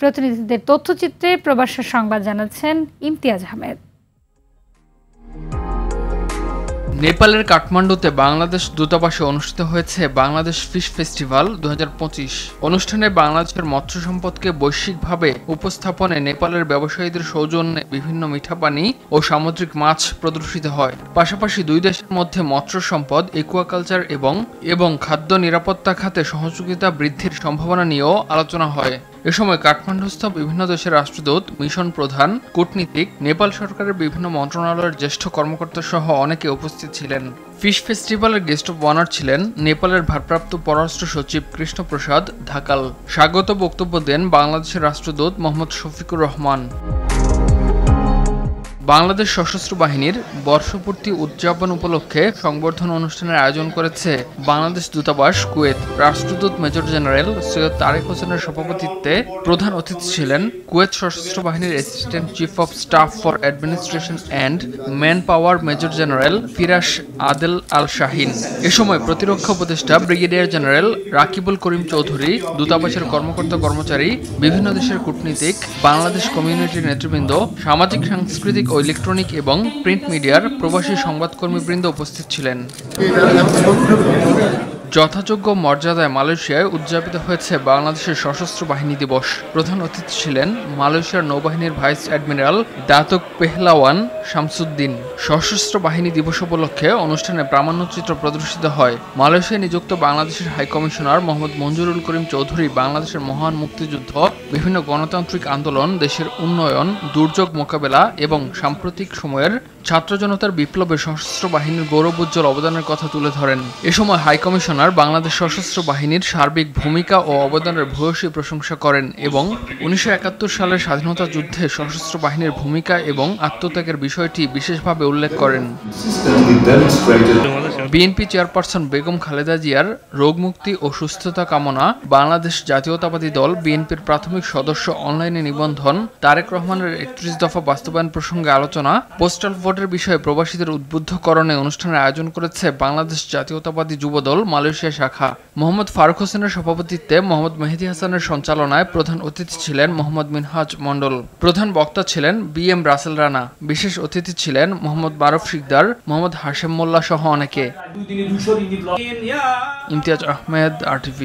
প্রতিনিধিদের তথ্যচিত্রে প্রবাসের সংবাদ জানাচ্ছেন ইমতিয়াজ আহমেদ। নেপালের কাঠমান্ডুতে বাংলাদেশ দূতাবাসে অনুষ্ঠিত হয়েছে বাংলাদেশ ফিশ ফেস্টিভ্যাল 2025। অনুষ্ঠানে বাংলাদেশের মৎস্য সম্পদকে বৈশ্বিকভাবে উপস্থাপনে নেপালের ব্যবসায়ীদের সৌজন্যে বিভিন্ন মিঠা পানি ও সামুদ্রিক মাছ প্রদর্শিত হয়। পাশাপাশি দুই দেশের মধ্যে মৎস্য সম্পদ, একুয়াকালচার এবং খাদ্য নিরাপত্তা খাতে সহযোগিতা বৃদ্ধির সম্ভাবনা নিয়েও আলোচনা হয়। এ সময় কাঠমান্ডুস্থ বিভিন্ন দেশের রাষ্ট্রদূত, মিশন প্রধান, কূটনীতিক, নেপাল সরকারের বিভিন্ন মন্ত্রণালয়ের জ্যেষ্ঠ কর্মকর্তা সহ অনেকে উপস্থিত ছিলেন। ফিশ ফেস্টিভ্যালের গেস্ট অব অনার ছিলেন নেপালের ভারপ্রাপ্ত পররাষ্ট্র সচিব কৃষ্ণপ্রসাদ ঢাকাল। স্বাগত বক্তব্য দেন বাংলাদেশের রাষ্ট্রদূত মোহাম্মদ শফিকুর রহমান। বাংলাদেশ সশস্ত্র বাহিনীর বর্ষপূর্তি উদযাপন উপলক্ষে সংবর্ধনা অনুষ্ঠানের আয়োজন করেছে বাংলাদেশ দূতাবাস কুয়েত। রাষ্ট্রদূত মেজর জেনারেল সৈয়দ তারেক হোসেনের সভাপতিত্বে প্রধান অতিথি ছিলেন কুয়েত সশস্ত্র বাহিনীর assistant chief of staff for administration and manpower major general Firas Adel Al Shahin. এ সময় প্রতিরক্ষা উপদেষ্টা ব্রিগেডিয়ার জেনারেল রাকিবুল করিম চৌধুরী, দূতাবাসের কর্মকর্তা কর্মচারী, বিভিন্ন দেশের কূটনীতিক, বাংলাদেশ কমিউনিটির নেতৃবৃন্দ, সামাজিক সাংস্কৃতিক ও ইলেকট্রনিক এবং প্রিন্ট মিডিয়ার প্রবাসী সংবাদকর্মীবৃন্দ উপস্থিত ছিলেন। যথাযোগ্য মর্যাদায় মালয়েশিয়ায় উদযাপিত হয়েছে বাংলাদেশের সশস্ত্র বাহিনী দিবস। প্রধান অতিথি ছিলেন মালয়েশিয়ার নৌবাহিনীর ভাইস অ্যাডমিরাল দাতুক পেহলাওয়ান শামসুদ্দিন। সশস্ত্র বাহিনী দিবস উপলক্ষে অনুষ্ঠানে প্রামাণ্যচিত্র প্রদর্শিত হয়। মালয়েশিয়ায় নিযুক্ত বাংলাদেশের হাইকমিশনার মোহাম্মদ মঞ্জুরুল করিম চৌধুরী বাংলাদেশের মহান মুক্তিযুদ্ধ, বিভিন্ন গণতান্ত্রিক আন্দোলন, দেশের উন্নয়ন, দুর্যোগ মোকাবেলা এবং সাম্প্রতিক সময়ের ছাত্র জনতার বিপ্লবে সশস্ত্র বাহিনীর গৌরবোজ্জ্বল অবদানের কথা তুলে ধরেন। এ সময় হাইকমিশনার বাংলাদেশ সশস্ত্র বাহিনীর সার্বিক ভূমিকা ও অবদানের ভূয়সী প্রশংসা করেন এবং 1971 সালের স্বাধীনতা যুদ্ধে সশস্ত্র বাহিনীর ভূমিকা এবং আত্মত্যাগের বিষয়টি বিশেষভাবে উল্লেখ করেন। বিএনপি চেয়ারপারসন বেগম খালেদা জিয়ার রোগমুক্তি ও সুস্থতা কামনা, বাংলাদেশ জাতীয়তাবাদী দল বিএনপির প্রাথমিক সদস্য অনলাইনে নিবন্ধন, তারেক রহমানের 31 দফা বাস্তবায়ন প্রসঙ্গে আলোচনা, পোস্টাল ভোটের বিষয়ে প্রবাসীদের উদ্বুদ্ধকরণে অনুষ্ঠানের আয়োজন করেছে বাংলাদেশ জাতীয়তাবাদী যুবদল মালয়েশিয়া শাখা। মোহাম্মদ ফারুক হোসেনের সভাপতিত্বে মোহাম্মদ মেহেদী হাসানের সঞ্চালনায় প্রধান অতিথি ছিলেন মোহাম্মদ মিনহাজ মণ্ডল। প্রধান বক্তা ছিলেন BM রাসেল রানা। বিশেষ অতিথি ছিলেন মোহাম্মদ মারুফ শিকদার, মোহাম্মদ হাশেম মোল্লা সহ অনেকে। ইমতিয়াজ আহমেদ, RTV।